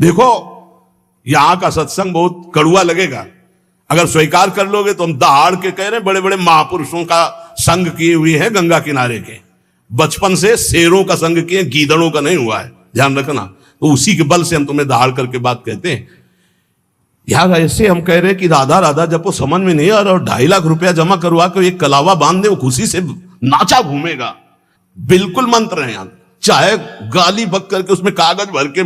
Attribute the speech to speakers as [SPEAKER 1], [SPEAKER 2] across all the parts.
[SPEAKER 1] देखो यहां का सत्संग बहुत कड़ुआ लगेगा, अगर स्वीकार कर लोगे तो हम दहाड़ के कह रहे बड़े बड़े महापुरुषों का संग किए हुए हैं गंगा किनारे के, बचपन से शेरों का संग किए, गीदड़ों का नहीं हुआ है, ध्यान रखना। तो उसी के बल से हम तुम्हें दहाड़ करके बात कहते हैं। यार ऐसे हम कह रहे हैं कि राधा राधा जब वो समझ में नहीं आ रहा और 2.5 लाख रुपया जमा करवा के एक कलावा बांध दे, वो खुशी से नाचा घूमेगा। बिल्कुल मंत्र है यहाँ, चाहे गाली बक करके उसमें कागज भर के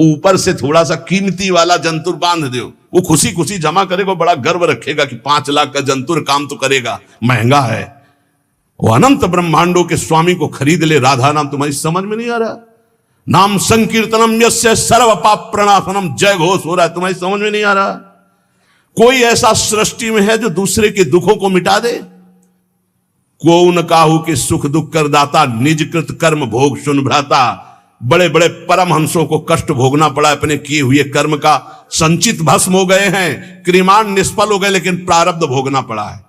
[SPEAKER 1] ऊपर से थोड़ा सा कीमती वाला जंतुर बांध दो, वो खुशी खुशी जमा करेगा, बड़ा गर्व रखेगा कि 5 लाख का जंतुर काम तो करेगा, महंगा है। वो अनंत ब्रह्मांडों के स्वामी को खरीद ले, राधा नाम तुम्हारी समझ में नहीं आ रहा। नाम संकीर्तनम यस्य सर्व पाप प्रणाशनम, जय घोष हो रहा है, तुम्हारी समझ में नहीं आ रहा। कोई ऐसा सृष्टि में है जो दूसरे के दुखों को मिटा दे? को न काहू के सुख दुख कर दाता, निज कृत कर्म भोग सुन भ्राता। बड़े बड़े परमहंसों को कष्ट भोगना पड़ा, अपने किए हुए कर्म का संचित भस्म हो गए हैं, क्रियान निष्फल हो गए, लेकिन प्रारब्ध भोगना पड़ा है।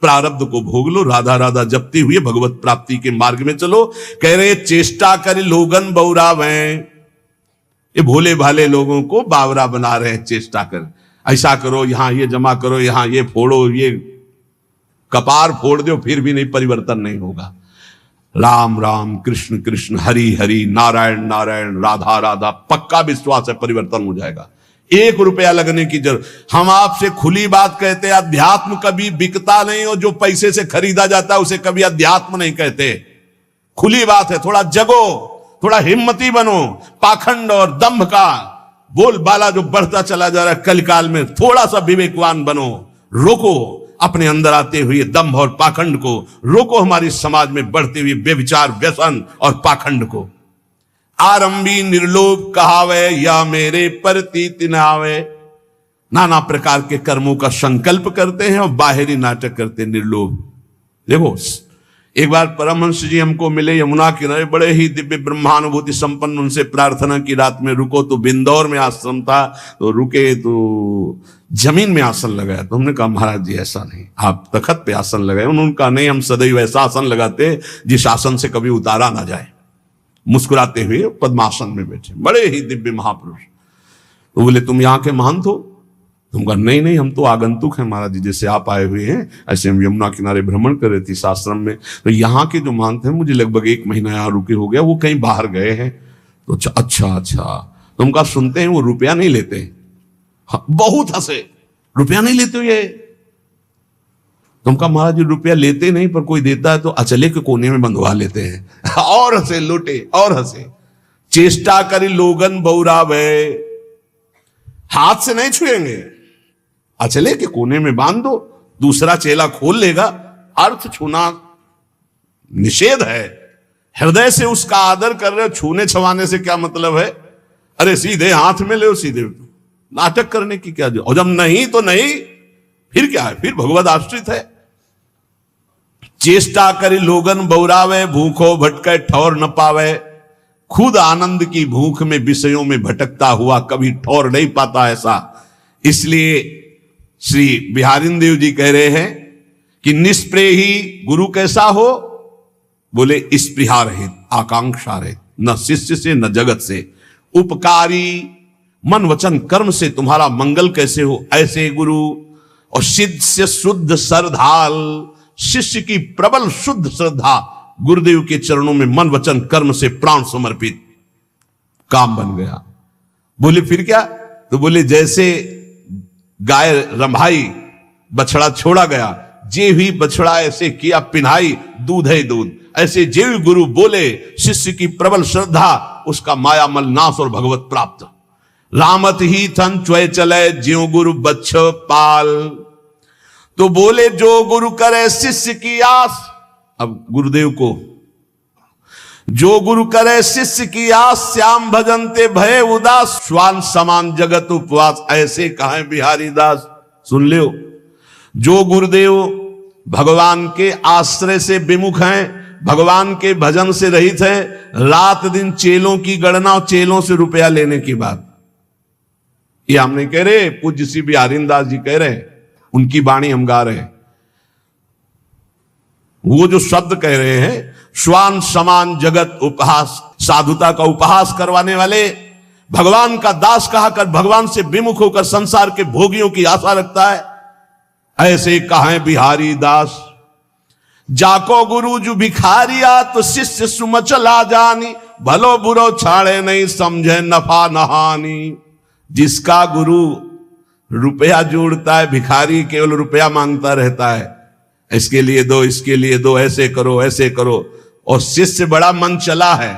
[SPEAKER 1] प्रारब्ध को भोग लो, राधा राधा जपती हुए भगवत प्राप्ति के मार्ग में चलो। कह रहे चेष्टा कर लोगन बौरावे, ये भोले भाले लोगों को बावरा बना रहे हैं। चेष्टा कर, ऐसा करो, यहां ये जमा करो, यहां ये फोड़ो, ये कपार फोड़ दो, फिर भी नहीं, परिवर्तन नहीं होगा। राम राम कृष्ण कृष्ण हरि हरि नारायण नारायण राधा राधा, पक्का विश्वास है परिवर्तन हो जाएगा। 1 रुपया लगने की जरूरत। हम आपसे खुली बात कहते हैं, अध्यात्म कभी बिकता नहीं, और जो पैसे से खरीदा जाता है उसे कभी अध्यात्म नहीं कहते। खुली बात है, थोड़ा जगो, थोड़ा हिम्मती बनो। पाखंड और दंभ का बोलबाला जो बढ़ता चला जा रहा है कलकाल में, थोड़ा सा विवेकवान बनो, रोको अपने अंदर आते हुए दंभ और पाखंड को, रोको हमारी समाज में बढ़ते हुए व्यभिचार व्यसन और पाखंड को। आरंभी निर्लोभ कहावे, या मेरे प्रतीत न आवे। नाना प्रकार के कर्मों का संकल्प करते हैं और बाहरी नाटक करते हैं, निर्लोभ। देखो एक बार परमहंस जी हमको मिले यमुना किनारे, बड़े ही दिव्य ब्रह्मानुभूति संपन्न। उनसे प्रार्थना की रात में रुको, तो बिंदौर में आश्रम था, तो रुके तो जमीन में आसन लगाया। तो हमने कहा महाराज जी ऐसा नहीं, आप तखत पे आसन लगाए। उन्होंने कहा नहीं, हम सदैव ऐसा आसन लगाते जिस आसन से कभी उतारा ना जाए। मुस्कुराते हुए पद्मासन में बैठे, बड़े ही दिव्य महापुरुष। तो बोले तुम यहाँ के महंत हो? तुम कहा नहीं नहीं, हम तो आगंतुक हैं महाराज जी, जैसे आप आए हुए हैं ऐसे हम यमुना किनारे भ्रमण कर रहे थे इस आश्रम में। तो यहाँ के जो महंत हैं, मुझे लगभग 1 महीना यहाँ रुके हो गया, वो कहीं बाहर गए हैं। तो अच्छा तुम कहा सुनते हैं वो रुपया नहीं लेते? हाँ, बहुत हंसे, रुपया नहीं लेते हो ये? तुम कहा महाराज जी रुपया लेते नहीं, पर कोई देता है तो अचले के कोने में बंधवा लेते हैं। और हंसे, लुटे और हंसे। चेष्टा करी लोगन बौरावे, हाथ से नहीं छुएंगे, अचले के कोने में बांध दो, दूसरा चेला खोल लेगा। अर्थ छूना निषेध है। हृदय से उसका आदर कर रहे हो, छूने छवाने से क्या मतलब है? अरे सीधे हाथ में ले, सीधे नाटक करने की क्या? और जब नहीं तो नहीं, फिर क्या है? फिर भगवत आश्रित है। चेष्टा करी लोगन बौरावे, भूखो भटके ठौर न पावे। खुद आनंद की भूख में विषयों में भटकता हुआ कभी ठौर नहीं पाता ऐसा। इसलिए श्री बिहारिन देव जी कह रहे हैं कि निष्प्रेही गुरु कैसा हो? बोले स्पृहा रहित, आकांक्षा रहित, न शिष्य से न जगत से। उपकारी मन वचन कर्म से तुम्हारा मंगल कैसे हो? ऐसे गुरु। और सिद्ध से शुद्ध श्रद्धाल, शिष्य की प्रबल शुद्ध श्रद्धा, गुरुदेव के चरणों में मन वचन कर्म से प्राण समर्पित, काम बन गया। बोले फिर क्या? तो बोले जैसे गाय रंभाई, बछड़ा छोड़ा गया, जे भी बछड़ा ऐसे किया पिन्हाई, दूध है दूध। ऐसे जे भी गुरु बोले, शिष्य की प्रबल श्रद्धा, उसका माया मल नाश और भगवत प्राप्त। रामत ही थन च्वय चले, ज्यों गुरु बच्छ पाल। तो बोले जो गुरु करे शिष्य की आस। अब गुरुदेव को, जो गुरु करे शिष्य की आस, श्याम भजनते भय उदास, श्वान समान जगत उपवास। ऐसे कहें बिहारी दास, सुन लो। जो गुरुदेव भगवान के आश्रय से विमुख हैं, भगवान के भजन से रहित हैं, रात दिन चेलों की गणना और चेलों से रुपया लेने की बात, ये हम नहीं कह रहे, पूज्य श्री बिहारी दास जी कह रहे, उनकी वाणी हम गा रहे हैं। वो जो शब्द कह रहे हैं, श्वान समान जगत उपहास, साधुता का उपहास करवाने वाले, भगवान का दास कहाकर भगवान से विमुख होकर संसार के भोगियों की आशा रखता है, ऐसे कहें बिहारी दास। जाको गुरु जो भिखारिया तो शिष्य सुमचला जानी, भलो बुरो छाड़े नहीं समझे नफा नहानी। जिसका गुरु रुपया जोड़ता है, भिखारी केवल रुपया मांगता रहता है, इसके लिए दो, इसके लिए दो, ऐसे करो ऐसे करो, और शिष्य बड़ा मन चला है,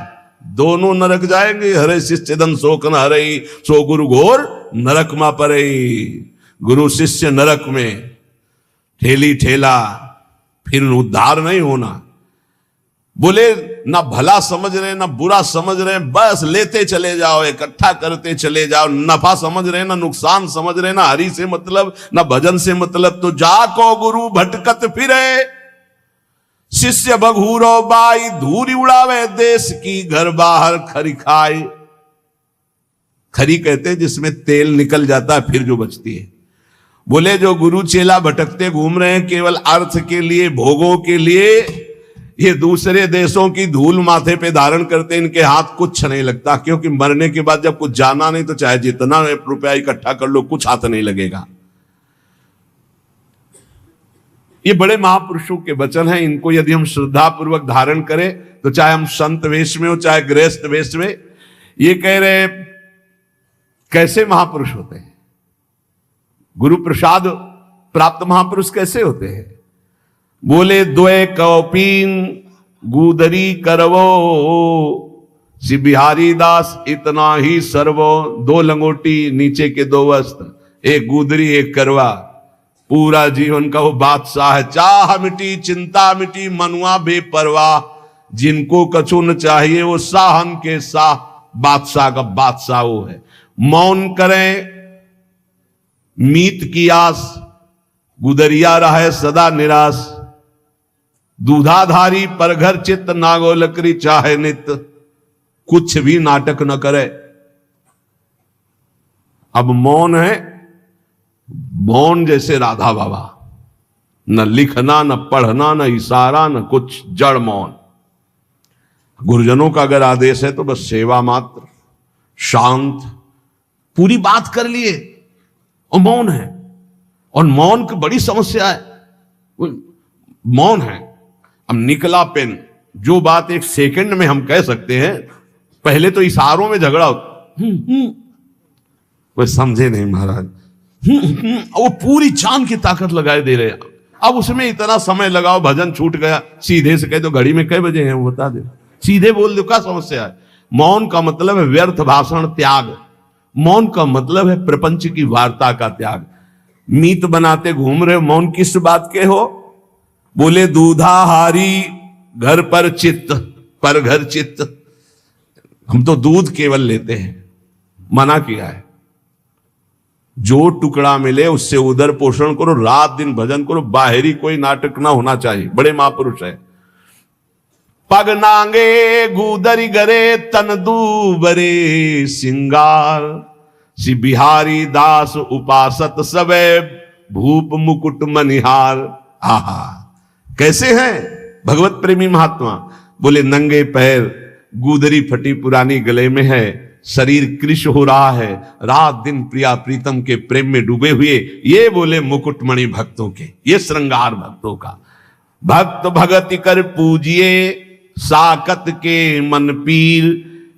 [SPEAKER 1] दोनों नरक जाएंगे। हरे शिष्य धन शोक न हरई, सो गुरु घोर नरक मा परई। गुरु शिष्य नरक में ठेली ठेला, फिर उद्धार नहीं होना। बोले ना भला समझ रहे ना बुरा समझ रहे, बस लेते चले जाओ, इकट्ठा करते चले जाओ। नफा समझ रहे ना नुकसान समझ रहे, ना हरि से मतलब ना भजन से मतलब, तो जाको गुरु भटकत फिरे, शिष्य बघूरो बाई, धूरी उड़ावे देश की, घर बाहर खरी खाए। खरी कहते हैं जिसमें तेल निकल जाता है फिर जो बचती है। बोले जो गुरु चेला भटकते घूम रहे हैं केवल अर्थ के लिए, भोगों के लिए, ये दूसरे देशों की धूल माथे पे धारण करते, इनके हाथ कुछ नहीं लगता, क्योंकि मरने के बाद जब कुछ जाना नहीं तो चाहे जितना रुपया इकट्ठा कर लो कुछ हाथ नहीं लगेगा। ये बड़े महापुरुषों के वचन हैं, इनको यदि हम श्रद्धा पूर्वक धारण करें तो चाहे हम संत वेश में हो चाहे गृहस्थ वेश में। ये कह रहे कैसे महापुरुष होते हैं, गुरु प्रसाद प्राप्त महापुरुष कैसे होते हैं। बोले द्वय कौपीन गुदरी करवो, श्री बिहारी दास इतना ही सर्वो। दो लंगोटी नीचे के दो वस्त्र, एक गुदरी एक करवा, पूरा जीवन का वो बादशाह है। चाह मिटी चिंता मिटी मनुआ बेपरवाह, जिनको कछु न चाहिए वो साहन के साह, बादशाह का बादशाह वो है। मौन करें मीत की आस, गुदरिया रहे सदा निराश। दूधाधारी पर घर चित्त, नागो लकड़ी चाहे नित, कुछ भी नाटक न करे। अब मौन है, मौन जैसे राधा बाबा, न लिखना न पढ़ना न इशारा न कुछ, जड़ मौन। गुरुजनों का अगर आदेश है तो बस सेवा मात्र, शांत, पूरी बात कर लिए और मौन है। और मौन की बड़ी समस्या है, मौन है। अब निकला पेन, जो बात एक सेकंड में हम कह सकते हैं, पहले तो इशारों में झगड़ा होता। वो समझे नहीं महाराज, वो पूरी जान की ताकत लगाए दे रहे हैं। अब उसमें इतना समय लगाओ, भजन छूट गया, सीधे से कह दो घड़ी में कई बजे हैं वो बता दे, सीधे बोल दो, क्या समस्या है। मौन का मतलब है व्यर्थ भाषण त्याग, मौन का मतलब है प्रपंच की वार्ता का त्याग। मीत बनाते घूम रहे हो, मौन किस बात के हो। बोले दूधाहारी घर पर चित्त, पर घर चित्त, हम तो दूध केवल लेते हैं, मना किया है। जो टुकड़ा मिले उससे उदर पोषण करो, रात दिन भजन करो, बाहरी कोई नाटक ना होना चाहिए। बड़े महापुरुष है। पग नांगे गुदरी गरे तन दूबरे सिंगार, श्री बिहारी दास उपासत सबे भूप मुकुट मनिहार। आहा कैसे हैं भगवत प्रेमी महात्मा। बोले नंगे पैर, गुदरी फटी पुरानी गले में है, शरीर कृश हो रहा है, रात दिन प्रिया प्रीतम के प्रेम में डूबे हुए। ये बोले मुकुटमणि भक्तों के, ये श्रृंगार भक्तों का। भक्त भगति कर पूजिए साकत के मन पीर,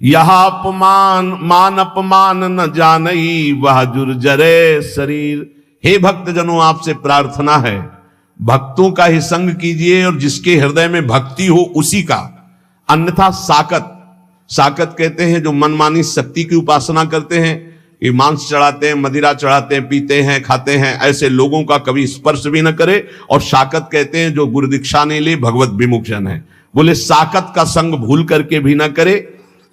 [SPEAKER 1] यह अपमान मान अपमान न जानई, वह जुर्जरे शरीर। हे भक्त जनों, आपसे प्रार्थना है, भक्तों का ही संग कीजिए और जिसके हृदय में भक्ति हो उसी का। अन्यथा साकत, साकत कहते हैं जो मनमानी शक्ति की उपासना करते हैं, ये मांस चढ़ाते हैं, मदिरा चढ़ाते हैं, पीते हैं, खाते हैं, ऐसे लोगों का कभी स्पर्श भी न करे। और साकत कहते हैं जो गुरु दीक्षा नहीं ले, भगवत विमुख जन है। बोले साकत का संग भूल करके भी ना करे।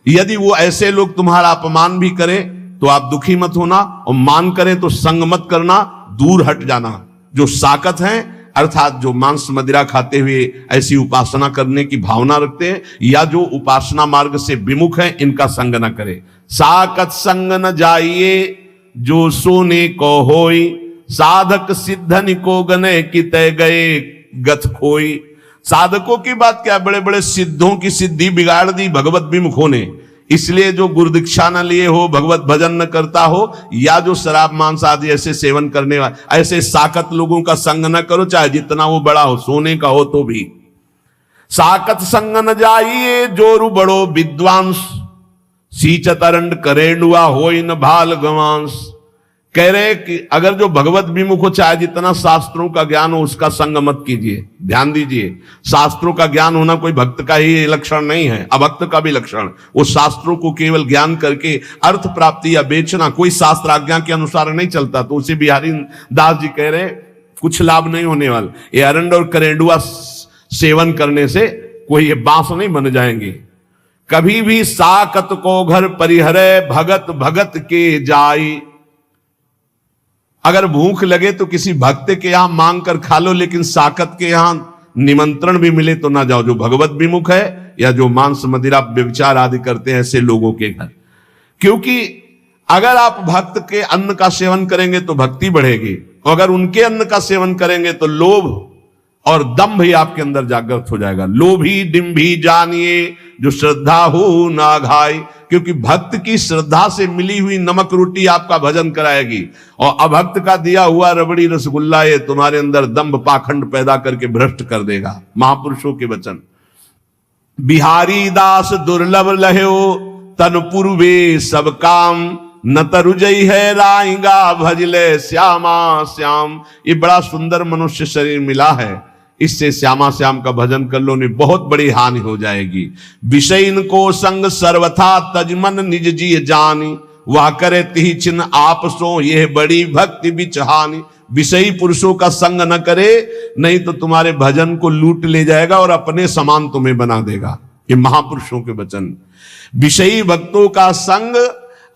[SPEAKER 1] यदि वो ऐसे लोग तुम्हारा अपमान भी करें तो आप दुखी मत होना, और मान करें तो संग मत करना, दूर हट जाना। जो साकत हैं अर्थात जो मांस मदिरा खाते हुए ऐसी उपासना करने की भावना रखते हैं, या जो उपासना मार्ग से विमुख हैं, इनका संग न करे। साकत संग न जाइए जो सोने को होई, साधक सिद्धन को गने किते गए गथ खोई। साधकों की बात क्या, बड़े बड़े सिद्धों की सिद्धि बिगाड़ दी भगवत विमुखों ने। इसलिए जो गुरुदीक्षा न लिए हो, भगवत भजन न करता हो, या जो शराब मांस आदि ऐसे सेवन करने वाले, ऐसे साकत लोगों का संग न करो, चाहे जितना वो बड़ा हो, सोने का हो तो भी। साकत संग न जाइए जोरु बड़ो विद्वांस, सींचत अरंड करेंडुआ होई न भाल गवांस। कह रहे कि अगर जो भगवत विमुख हो, चाहे जितना शास्त्रों का ज्ञान हो, उसका संग मत कीजिए। ध्यान दीजिए, शास्त्रों का ज्ञान होना कोई भक्त का ही लक्षण नहीं है, अभक्त का भी लक्षण। वो शास्त्रों को केवल ज्ञान करके अर्थ प्राप्ति या बेचना कोई शास्त्र आज्ञा के अनुसार नहीं चलता। तो उसे बिहारी दास जी कह रहे कुछ लाभ नहीं होने वाला, ये अरंड और करेंडुआ सेवन करने से कोई ये बांस नहीं बन जाएंगे। कभी भी साकत को घर परिहरे, भगत भगत के जाई। अगर भूख लगे तो किसी भक्त के यहां मांग कर खा लो, लेकिन साकत के यहां निमंत्रण भी मिले तो ना जाओ, जो भगवत विमुख है या जो मांस मदिरा व्यभिचार आदि करते हैं ऐसे लोगों के घर। क्योंकि अगर आप भक्त के अन्न का सेवन करेंगे तो भक्ति बढ़ेगी, अगर उनके अन्न का सेवन करेंगे तो लोभ और दंभ ही आपके अंदर जागृत हो जाएगा। लोभी डिम्भी जानिए, जो श्रद्धा हो ना घाय। क्योंकि भक्त की श्रद्धा से मिली हुई नमक रोटी आपका भजन कराएगी, और अभक्त का दिया हुआ रबड़ी रसगुल्ला ये तुम्हारे अंदर दंभ पाखंड पैदा करके भ्रष्ट कर देगा। महापुरुषों के वचन। बिहारी दास दुर्लभ लह्यो, तन पूर्वे सब काम, न तरुजई है राइगा भजले श्यामा श्याम। ये बड़ा सुंदर मनुष्य शरीर मिला है, इससे श्यामा श्याम का भजन कर लो, नहीं बहुत बड़ी हानि हो जाएगी। विषय इनको संग सर्वथा तजमन निज जी जानी, वह करे तिहि चिन्ह आपसो यह बड़ी भक्ति बिचहानी। विषयी पुरुषों का संग न करे, नहीं तो तुम्हारे भजन को लूट ले जाएगा और अपने समान तुम्हें बना देगा। ये महापुरुषों के वचन। विषयी भक्तों का संग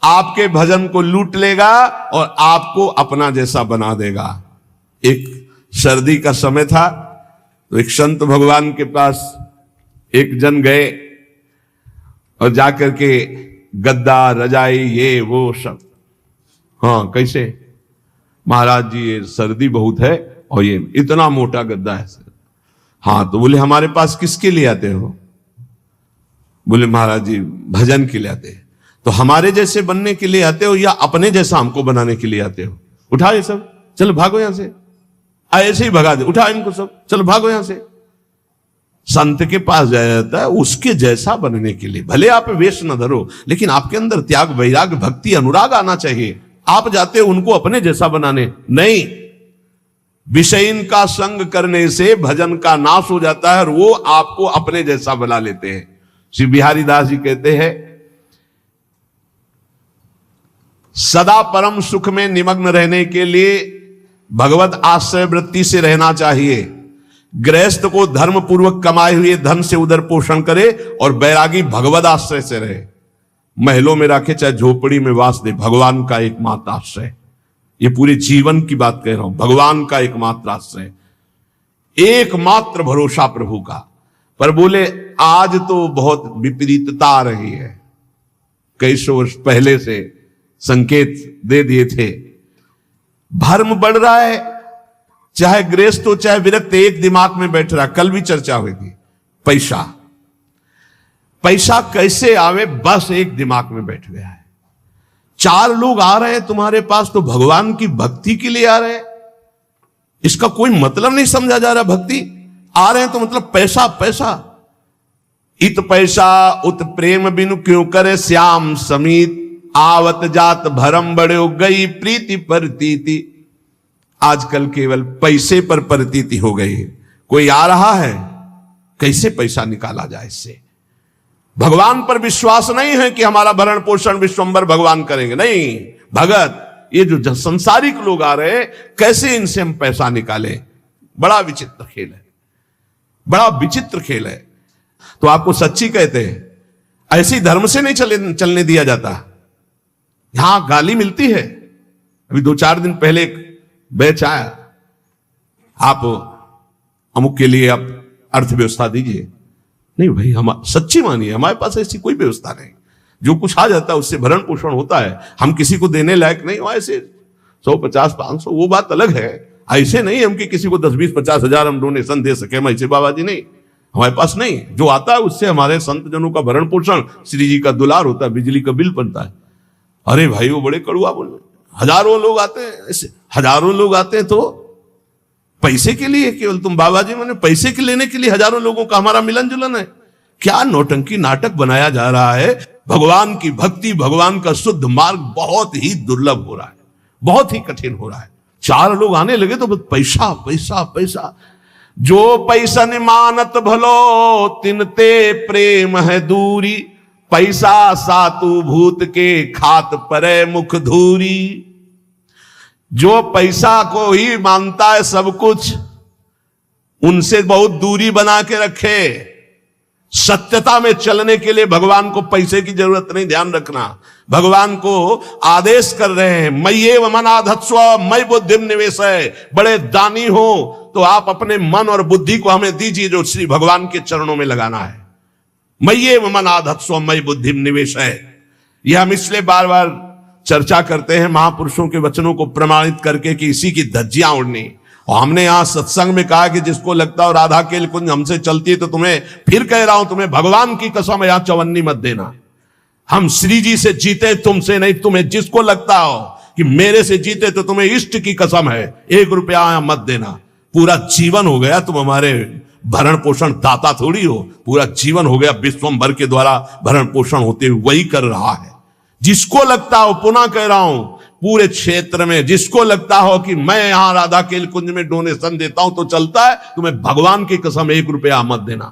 [SPEAKER 1] आपके भजन को लूट लेगा और आपको अपना जैसा बना देगा। एक सर्दी का समय था, तो एक संत भगवान के पास एक जन गए और जाकर के गद्दा रजाई ये वो सब, हाँ कैसे महाराज जी ये सर्दी बहुत है और ये इतना मोटा गद्दा है सर। हाँ तो बोले हमारे पास किसके लिए आते हो? बोले महाराज जी भजन के लिए आते हैं। तो हमारे जैसे बनने के लिए आते हो या अपने जैसा हमको बनाने के लिए आते हो? उठा ये सब, चलो भागो यहां से। ऐसे ही भगा दे, उठा इनको सब, चलो भागो यहां से। संत के पास जाया जाता है उसके जैसा बनने के लिए। भले आप वेश न धरो, लेकिन आपके अंदर त्याग वैराग भक्ति अनुराग आना चाहिए। आप जाते हो उनको अपने जैसा बनाने, नहीं। विषयीन का संग करने से भजन का नाश हो जाता है और वो आपको अपने जैसा बना लेते हैं। श्री बिहारी दास जी कहते हैं, सदा परम सुख में निमग्न रहने के लिए भगवत आश्रय वृत्ति से रहना चाहिए। गृहस्थ को धर्म पूर्वक कमाए हुए धन से उदर पोषण करे और बैरागी भगवत आश्रय से रहे। महलों में रखे चाहे झोपड़ी में वास दे, भगवान का एकमात्र आश्रय। ये पूरे जीवन की बात कह रहा हूं, भगवान का एकमात्र आश्रय, एकमात्र भरोसा प्रभु का। पर बोले आज तो बहुत विपरीतता आ रही है। कई सौ वर्ष पहले से संकेत दे दिए थे। भर्म बढ़ रहा है, चाहे गृहस्थ हो चाहे विरक्त, एक दिमाग में बैठ रहा। कल भी चर्चा हुई थी, पैसा पैसा कैसे आवे, बस एक दिमाग में बैठ गया है। चार लोग आ रहे हैं तुम्हारे पास तो भगवान की भक्ति के लिए आ रहे हैं, इसका कोई मतलब नहीं समझा जा रहा। भक्ति आ रहे हैं तो मतलब पैसा पैसा। इत पैसा उत प्रेम बिनु क्यों करे श्याम समीत, आवत जात भरम बड़े गई प्रीति परतीति। आजकल केवल पैसे पर परतीति हो गई है। कोई आ रहा है, कैसे पैसा निकाला जाए इससे। भगवान पर विश्वास नहीं है कि हमारा भरण पोषण विश्वंभर भगवान करेंगे, नहीं। भगत ये जो संसारिक लोग आ रहे हैं, कैसे इनसे हम पैसा निकालें। बड़ा विचित्र खेल है, बड़ा विचित्र खेल है। तो आपको सच्ची कहते हैं, ऐसी धर्म से नहीं चलने दिया जाता। यहां गाली मिलती है। अभी 2-4 दिन पहले एक बैच आया, आप अमुक के लिए आप अर्थव्यवस्था दीजिए। नहीं भाई, हम सच्ची मानिए, हमारे पास ऐसी कोई व्यवस्था नहीं। जो कुछ आ जाता है उससे भरण पोषण होता है। हम किसी को देने लायक नहीं हो। ऐसे 100-50-500 वो बात अलग है। ऐसे नहीं हम कि किसी को 10-20-50 हजार हम डोनेशन दे सके, हम ऐसे बाबा जी नहीं। हमारे पास नहीं, जो आता है उससे हमारे संत जनों का भरण पोषण, श्री जी का दुलार होता है, बिजली का बिल बनता है। अरे भाई वो बड़े कड़वा बोल रहे, हजारों लोग आते हैं, ऐसे हजारों लोग आते हैं तो पैसे के लिए, केवल तुम बाबा जी मैंने पैसे के लेने के लिए हजारों लोगों का हमारा मिलन जुलन है। क्या नौटंकी नाटक बनाया जा रहा है। भगवान की भक्ति, भगवान का शुद्ध मार्ग बहुत ही दुर्लभ हो रहा है, बहुत ही कठिन हो रहा है। 4 लोग आने लगे तो पैसा पैसा पैसा। जो पैसन मानत भलो तिनते प्रेम है दूरी, पैसा सातु भूत के खात परे मुख धूरी। जो पैसा को ही मानता है सब कुछ, उनसे बहुत दूरी बना के रखे। सत्यता में चलने के लिए भगवान को पैसे की जरूरत नहीं, ध्यान रखना। भगवान को आदेश कर रहे हैं, मय्येव मनाधत्स्व मयि बुद्धिम निवेशय। बड़े दानी हो तो आप अपने मन और बुद्धि को हमें दीजिए, जो श्री भगवान के चरणों में लगाना है। मय्येव मनाधत्स्व मयि बुद्धिम निवेशय। यह हम इसलिए बार बार चर्चा करते हैं महापुरुषों के वचनों को प्रमाणित करके कि इसी की धज्जियां उड़नी। और हमने यहां सत्संग में कहा कि जिसको लगता हो राधा केल कुंज हमसे चलती है, तो तुम्हें फिर कह रहा हूं, तुम्हें भगवान की कसम यहां चवन्नी मत देना। हम श्री जी से जीते, तुमसे नहीं। तुम्हें जिसको लगता हो कि मेरे से जीते तो तुम्हें इष्ट की कसम है, 1 रुपया यहां मत देना। पूरा जीवन हो गया तुम हमारे भरण पोषण दाता थोड़ी हो, पूरा जीवन हो गया विश्वम्भर के द्वारा भरण पोषण होते हुए वही कर रहा है। जिसको लगता हो, पुनः कह रहा हूं, पूरे क्षेत्र में जिसको लगता हो कि मैं यहां राधा केल कुंज में डोनेशन देता हूं तो चलता है, तुम्हें भगवान की कसम 1 रुपया मत देना।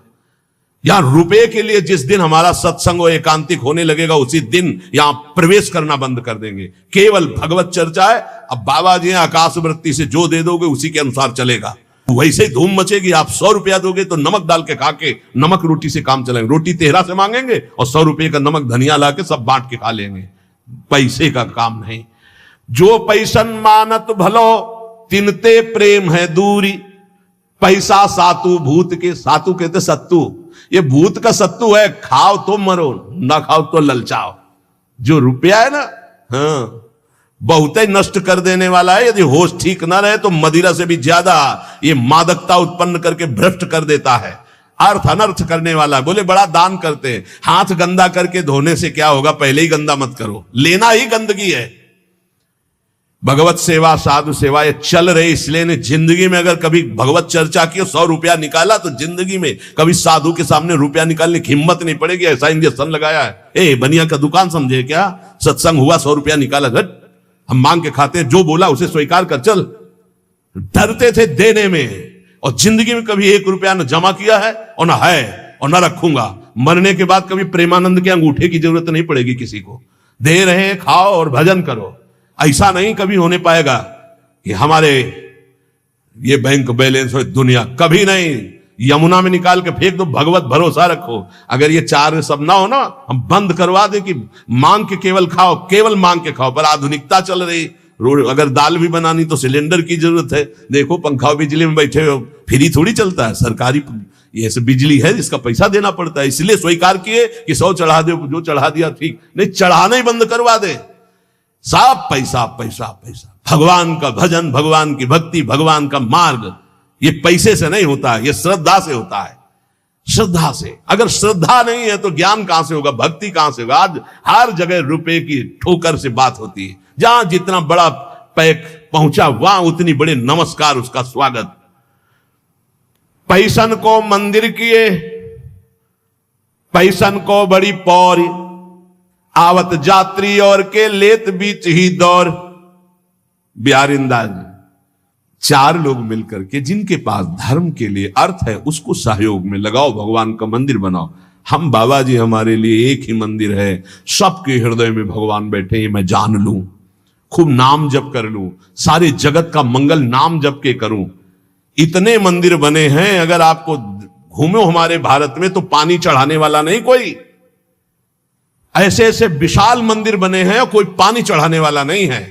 [SPEAKER 1] यहां रुपए के लिए जिस दिन हमारा सत्संग और एकांतिक होने लगेगा, उसी दिन यहां प्रवेश करना बंद कर देंगे। केवल भगवत चर्चा है। अब बाबा जी आकाश वृत्ति से जो दे दोगे उसी के अनुसार चलेगा। वैसे ही धूम मचेगी। आप 100 रुपया दोगे तो नमक डाल के खा के नमक रोटी से काम चलाएंगे। रोटी तेहरा से मांगेंगे और 100 रुपये का नमक धनिया ला के सब बांट के खा लेंगे। पैसे का काम नहीं। जो पैसन मानत भलो तिनते प्रेम है दूरी, पैसा सातु भूत के। सातु कहते सत्तू, ये भूत का सत्तू है। खाओ तो मरो, ना खाओ तो ललचाओ। जो रुपया है ना, हाँ, बहुत ही नष्ट कर देने वाला है। यदि होश ठीक ना रहे तो मदिरा से भी ज्यादा ये मादकता उत्पन्न करके भ्रष्ट कर देता है। अर्थ अनर्थ करने वाला। बोले बड़ा दान करते हैं, हाथ गंदा करके धोने से क्या होगा, पहले ही गंदा मत करो। लेना ही गंदगी है। भगवत सेवा, साधु सेवा ये चल रही, इसलिए ने जिंदगी में अगर कभी भगवत चर्चा की, 100 रुपया निकाला तो जिंदगी में कभी साधु के सामने रुपया निकालने की हिम्मत नहीं पड़ेगी। ऐसा इंजेक्शन लगाया है। बनिया का दुकान समझे क्या? सत्संग हुआ, 100 रुपया निकाला, हम मांग के खाते हैं, जो बोला उसे स्वीकार कर चल। डरते थे देने में। और जिंदगी में कभी 1 रुपया न जमा किया है और न है और न रखूंगा। मरने के बाद कभी प्रेमानंद के अंगूठे की जरूरत नहीं पड़ेगी किसी को। दे रहे हैं, खाओ और भजन करो। ऐसा नहीं कभी होने पाएगा कि हमारे ये बैंक बैलेंस हो, दुनिया कभी नहीं। यमुना में निकाल के फेंक दो, भगवत भरोसा रखो। अगर ये 4 सब ना हो ना, हम बंद करवा दे कि मांग के केवल खाओ, केवल मांग के खाओ। पर आधुनिकता चल रही। अगर दाल भी बनानी तो सिलेंडर की जरूरत है। देखो पंखा बिजली में बैठे हो, फ्री थोड़ी चलता है। सरकारी ये सब बिजली है जिसका पैसा देना पड़ता है। इसलिए स्वीकार किए कि 100 चढ़ा दे, जो चढ़ा दिया ठीक नहीं, चढ़ाना ही बंद करवा दे। सब पैसा पैसा पैसा। भगवान का भजन, भगवान की भक्ति, भगवान का मार्ग ये पैसे से नहीं होता है, ये श्रद्धा से होता है। श्रद्धा से। अगर श्रद्धा नहीं है तो ज्ञान कहां से होगा, भक्ति कहां से होगा? आज हर जगह रुपए की ठोकर से बात होती है। जहां जितना बड़ा पैक पहुंचा वहां उतनी बड़े नमस्कार, उसका स्वागत। पैसन को मंदिर किए, पैसन को बड़ी पौरी, आवत जात्री और के लेत बीच ही दौर। बिहारिंदा 4 लोग मिलकर के, जिनके पास धर्म के लिए अर्थ है, उसको सहयोग में लगाओ, भगवान का मंदिर बनाओ। हम बाबा जी हमारे लिए एक ही मंदिर है। सबके हृदय में भगवान बैठे, ये मैं जान लूं, खूब नाम जप कर लूं, सारे जगत का मंगल नाम जप के करूं। इतने मंदिर बने हैं, अगर आपको घूमो हमारे भारत में तो पानी चढ़ाने वाला नहीं कोई। ऐसे ऐसे विशाल मंदिर बने हैं, कोई पानी चढ़ाने वाला नहीं है।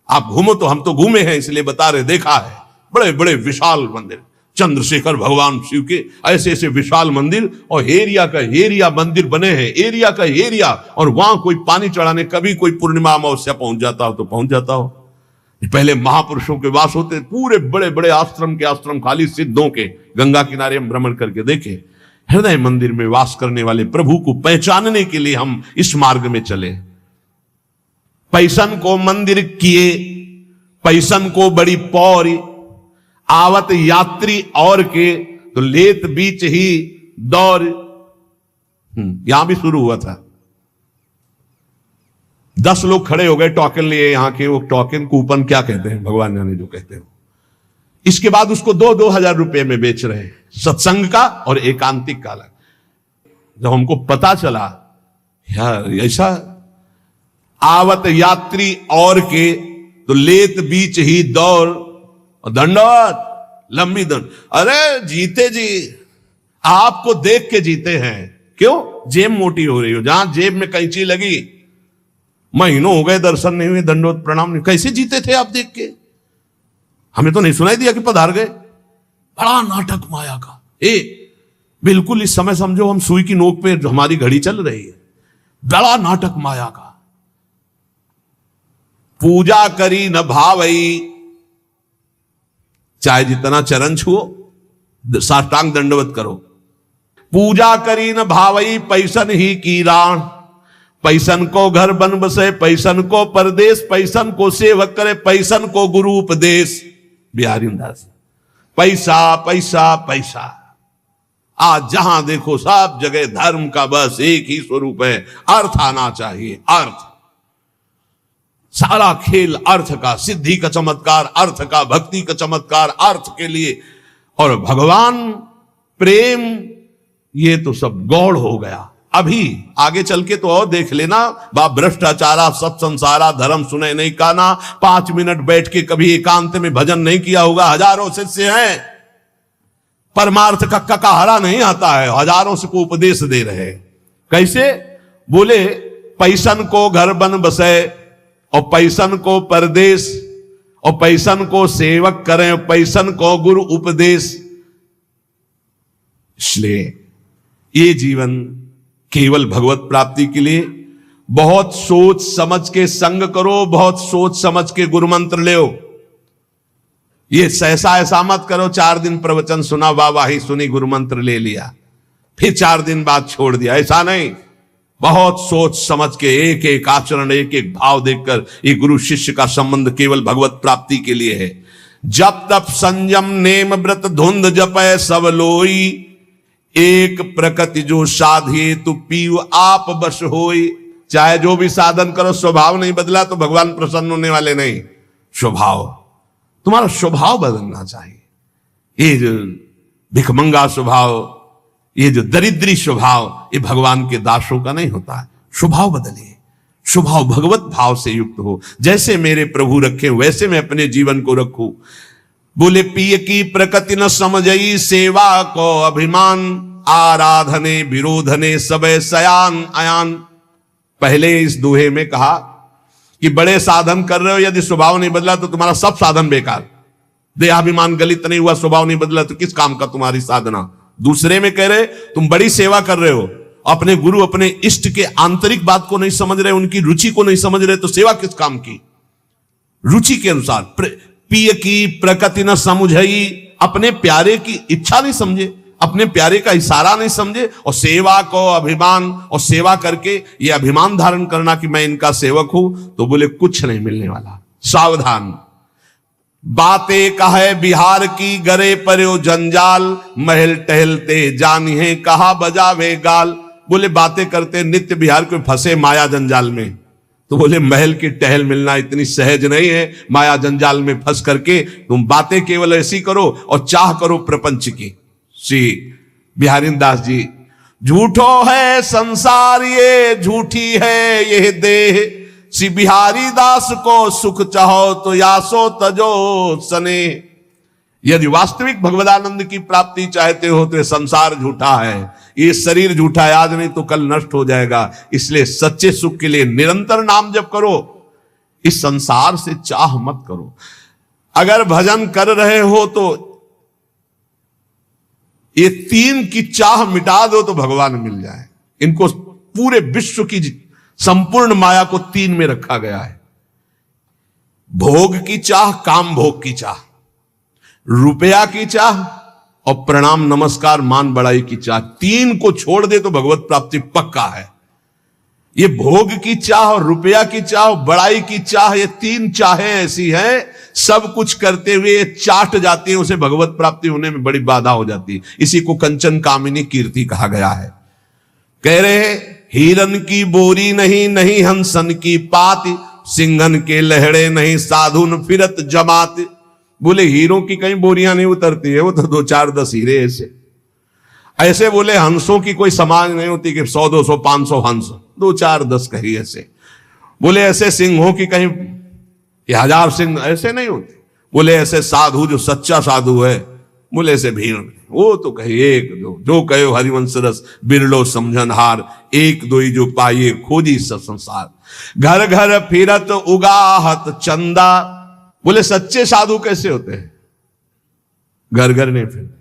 [SPEAKER 1] आप घूमो तो, हम तो घूमे हैं इसलिए बता रहे, देखा है बड़े बड़े विशाल मंदिर। चंद्रशेखर भगवान शिव के ऐसे ऐसे विशाल मंदिर, और एरिया का एरिया मंदिर बने हैं, एरिया का एरिया। और वहां कोई पानी चढ़ाने, कभी कोई पूर्णिमा अमावस्या पहुंच जाता हो तो पहुंच जाता हो। पहले महापुरुषों के वास होते, पूरे बड़े बड़े आश्रम के आश्रम खाली सिद्धों के, गंगा किनारे हम भ्रमण करके देखे। हृदय मंदिर में वास करने वाले प्रभु को पहचानने के लिए हम इस मार्ग में चले। पैसन को मंदिर किए, पैसन को बड़ी पौरी, आवत यात्री और के तो लेत बीच ही दौर। यहां भी शुरू हुआ था, 10 लोग खड़े हो गए टोकन लिए यहाँ के, वो टोकन कूपन क्या कहते हैं भगवान जाने जो कहते हैं। इसके बाद उसको 2-2 हजार रुपए में बेच रहे हैं, सत्संग का और एकांतिक का अलग। जब हमको पता चला यार ऐसा, आवत यात्री और के तो लेत बीच ही दौर, दंडवत लंबी दंड। अरे जीते जी आपको देख के जीते हैं, क्यों? जेब मोटी हो रही हो, जहां जेब में कैंची लगी, महीनों हो गए दर्शन नहीं हुए, दंडवत प्रणाम नहीं, कैसे जीते थे आप देख के? हमें तो नहीं सुनाई दिया कि पधार गए। बड़ा नाटक माया का। बिल्कुल इस समय समझो हम सुई की नोक पे जो हमारी घड़ी चल रही है, बड़ा नाटक माया का। पूजा करी न भावई, चाहे जितना चरण छुओ, साष्टांग दंडवत करो। पूजा करी न भावई, पैसन ही की राण, पैसन को घर बन बसे, पैसन को परदेश, पैसन को सेवक करे, पैसन को गुरु उपदेश। बिहारी दास, पैसा पैसा पैसा। आज जहां देखो सब जगह धर्म का बस एक ही स्वरूप है, अर्थ आना चाहिए, अर्थ। सारा खेल अर्थ का, सिद्धि का चमत्कार अर्थ का, भक्ति का चमत्कार अर्थ के लिए, और भगवान प्रेम ये तो सब गौड़ हो गया। अभी आगे चल के तो और देख लेना, बाप भ्रष्टाचारा सत संसारा, धर्म सुने नहीं काना, 5 मिनट बैठ के कभी एकांत में भजन नहीं किया होगा। हजारों शिष्य हैं, परमार्थ का ककाहरा नहीं आता है, हजारों से को उपदेश दे रहे। कैसे? बोले पैसन को घर बन बसे, और पैसन को परदेश, और पैसन को सेवक करें, पैसन को गुरु उपदेश। इसलिए ये जीवन केवल भगवत प्राप्ति के लिए बहुत सोच समझ के संग करो, बहुत सोच समझ के गुरु मंत्र ले। ये सहसा ऐसा मत करो, 4 दिन प्रवचन सुना, वाहवाही सुनी, गुरु मंत्र ले लिया, फिर 4 दिन बाद छोड़ दिया, ऐसा नहीं। बहुत सोच समझ के एक एक आचरण, एक एक भाव देखकर ये गुरु शिष्य का संबंध केवल भगवत प्राप्ति के लिए है। जब तप संयम नेम व्रत धुंध जपय सब लोई, एक प्रकृति जो साधिए तू पीव आप बस होई। चाहे जो भी साधन करो, स्वभाव नहीं बदला तो भगवान प्रसन्न होने वाले नहीं। स्वभाव, तुम्हारा स्वभाव बदलना चाहिए। ये जो भिखमंगा स्वभाव, ये जो दरिद्री स्वभाव, ये भगवान के दासों का नहीं होता है। स्वभाव बदलिए, स्वभाव भगवत भाव से युक्त हो। जैसे मेरे प्रभु रखे वैसे मैं अपने जीवन को रखूं। बोले पिय की प्रकृति न समझई, सेवा को अभिमान, आराधने विरोधने सबे सयान अयान। पहले इस दोहे में कहा कि बड़े साधन कर रहे हो, यदि स्वभाव नहीं बदला तो तुम्हारा सब साधन बेकार। देहाभिमान गलित नहीं हुआ, स्वभाव नहीं बदला तो किस काम का तुम्हारी साधना। दूसरे में कह रहे तुम बड़ी सेवा कर रहे हो, अपने गुरु अपने इष्ट के आंतरिक बात को नहीं समझ रहे, उनकी रुचि को नहीं समझ रहे, तो सेवा किस काम की। रुचि के अनुसार। पिय की प्रकृति न समझई, अपने प्यारे की इच्छा नहीं समझे, अपने प्यारे का इशारा नहीं समझे, और सेवा को अभिमान, और सेवा करके ये अभिमान धारण करना कि मैं इनका सेवक हूं, तो बोले कुछ नहीं मिलने वाला। सावधान। बातें कहे बिहार की, गरे पर्यो जंजाल, महल टहलते जानिए कहा बजावे गाल। बोले बातें करते नित्य बिहार को फंसे माया जंजाल में, तो बोले महल की टहल मिलना इतनी सहज नहीं है। माया जंजाल में फंस करके तुम बातें केवल ऐसी करो और चाह करो प्रपंच की। श्री बिहारी दास जी, झूठो है संसार ये, झूठी है ये देह, श्री बिहारी दास को सुख चाहो तो यासो तजो सने। यदि वास्तविक भगवदानंद की प्राप्ति चाहते हो तो ये संसार झूठा है, ये शरीर झूठा है, आज नहीं तो कल नष्ट हो जाएगा। इसलिए सच्चे सुख के लिए निरंतर नाम जप करो, इस संसार से चाह मत करो। अगर भजन कर रहे हो तो ये 3 की चाह मिटा दो तो भगवान मिल जाए। इनको पूरे विश्व की संपूर्ण माया को 3 में रखा गया है। भोग की चाह, काम भोग की चाह, रुपया की चाह और प्रणाम नमस्कार मान बड़ाई की चाह, तीन को छोड़ दे तो भगवत प्राप्ति पक्का है। ये भोग की चाह और रुपया की चाह और बड़ाई की चाह, ये तीन चाहें ऐसी हैं, सब कुछ करते हुए चाट जाती है, उसे भगवत प्राप्ति होने में बड़ी बाधा हो जाती है। इसी को कंचन कामिनी कीर्ति कहा गया है। कह रहे हिरन की बोरी नहीं, नहीं हंसन की पात, सिंघन के लहड़े नहीं, साधुन फिरत जमात। बोले हीरों की कहीं बोरियां नहीं उतरती है, वो तो 2-4-10 हीरे ऐसे बोले हंसों की कोई समाज नहीं होती कि 100-200-500 हंस, 2-4-10 कहीं ऐसे। बोले ऐसे सिंहों की कहीं 1000 सिंह ऐसे नहीं होते। बोले ऐसे साधु जो सच्चा साधु है, बोले ऐसे भीड़ में, वो तो कहे 1-2 जो कहो हरिवंश रस बिरलो समझन हार, 1-2 जो पाइए खोजी सब संसार। घर घर फिरत उगाहत चंदा। बोले सच्चे साधु कैसे होते हैं? घर घर नहीं फिरते।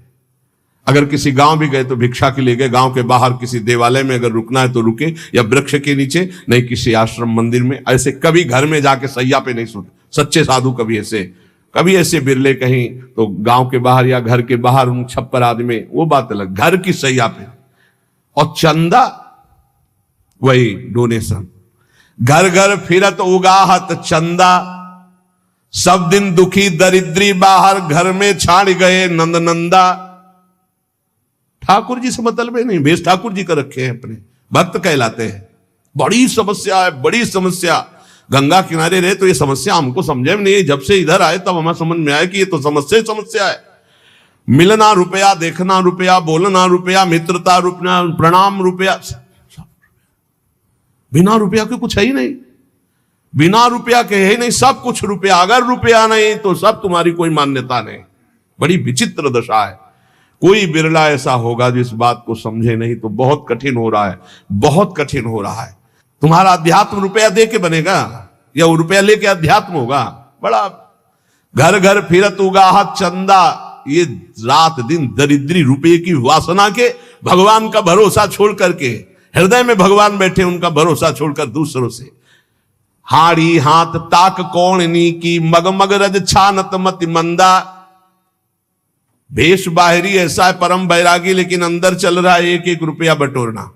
[SPEAKER 1] अगर किसी गांव भी गए तो भिक्षा के लिए गए, गांव के बाहर किसी देवालय में अगर रुकना है तो रुके, या वृक्ष के नीचे, नहीं किसी आश्रम मंदिर में। ऐसे कभी घर में जाके सैया पे नहीं सोते सच्चे साधु। कभी ऐसे बिरले कहीं तो गांव के बाहर या घर के बाहर उन छप्पर आदि में, वो बात अलग। घर की सैया पे। और चंदा वही डोनेशन। घर घर फिरत उगाहत चंदा, सब दिन दुखी दरिद्री बाहर, घर में छाड़ गए नंद नंदा। ठाकुर जी से मतलब नहीं, भेष ठाकुर जी का रखे हैं, अपने भक्त कहलाते हैं। बड़ी समस्या है, बड़ी समस्या। गंगा किनारे रहे तो ये समस्या हमको समझे में नहीं, जब से इधर आए तब हमें समझ में आया कि ये तो समस्या है। मिलना रुपया, देखना रुपया, बोलना रुपया, मित्रता रुपया, प्रणाम रुपया, बिना रुपया के कुछ है ही नहीं। बिना रुपया के है ही नहीं, सब कुछ रुपया। अगर रुपया नहीं तो सब तुम्हारी कोई मान्यता नहीं। बड़ी विचित्र दशा है। कोई बिरला ऐसा होगा जो इस बात को समझे नहीं, तो बहुत कठिन हो रहा है, बहुत कठिन हो रहा है। तुम्हारा अध्यात्म रुपया दे के बनेगा या वो रुपया लेके अध्यात्म होगा? बड़ा घर घर फिरत उगाहत चंदा। ये रात दिन दरिद्री रुपये की वासना के भगवान का भरोसा छोड़ करके, हृदय में भगवान बैठे उनका भरोसा छोड़कर दूसरों से। हाड़ी हाथ ताक कौड़नी की, मगमग रज छानत मति मंदा। भेष बाहरी ऐसा है परम बैरागी, लेकिन अंदर चल रहा है 1-1 रुपया बटोरना।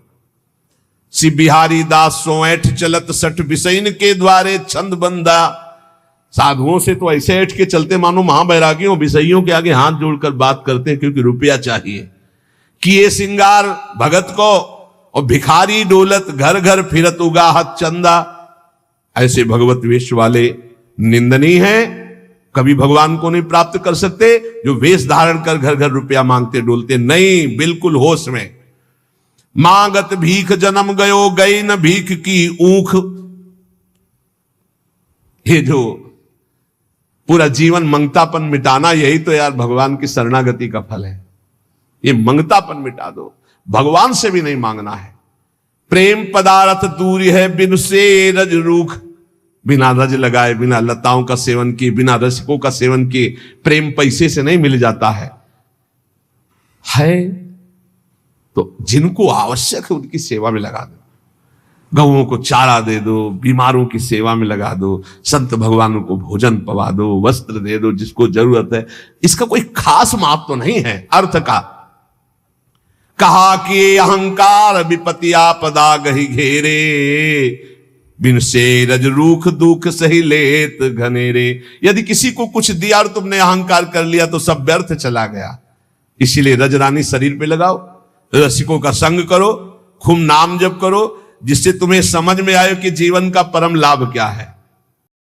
[SPEAKER 1] सी बिहारी दास सो ऐठ चलत सठ बिसैन के द्वारे छंद बंदा। साधुओं से तो ऐसे ऐठ के चलते मानो महाबैरागियों बिसैयों के आगे हाथ जोड़कर बात करते हैं, क्योंकि रुपया चाहिए। किए सिंगार भगत को और भिखारी डोलत, घर घर फिरत उगाहत चंदा। ऐसे भगवत वेश वाले निंदनीय हैं, कभी भगवान को नहीं प्राप्त कर सकते। जो वेश धारण कर घर घर रुपया मांगते डोलते नहीं, बिल्कुल होश में। मांगत भीख जन्म गयो, गई न भीख की ऊख। ये जो पूरा जीवन मंगतापन मिटाना, यही तो यार भगवान की शरणागति का फल है। ये मंगतापन मिटा दो, भगवान से भी नहीं मांगना है। प्रेम पदार्थ दूरी है बिन से रज रूख। बिना रज लगाए, बिना लताओं का सेवन किए, बिना रसिकों का सेवन किए प्रेम पैसे से नहीं मिल जाता है। तो जिनको आवश्यक है उनकी सेवा में लगा दो। गौओं को चारा दे दो, बीमारों की सेवा में लगा दो, संत भगवानों को भोजन पवा दो, वस्त्र दे दो जिसको जरूरत है। इसका कोई खास माप तो नहीं है अर्थ का। कहा कि अहंकार विपत्ति आपदा गही घेरे, बिन से रज रूख दुख सही लेत घनेरे। यदि किसी को कुछ दिया और तुमने अहंकार कर लिया तो सब व्यर्थ चला गया। इसीलिए रजरानी शरीर पे लगाओ, रसिकों का संग करो, खूब नाम जप करो, जिससे तुम्हें समझ में आए कि जीवन का परम लाभ क्या है।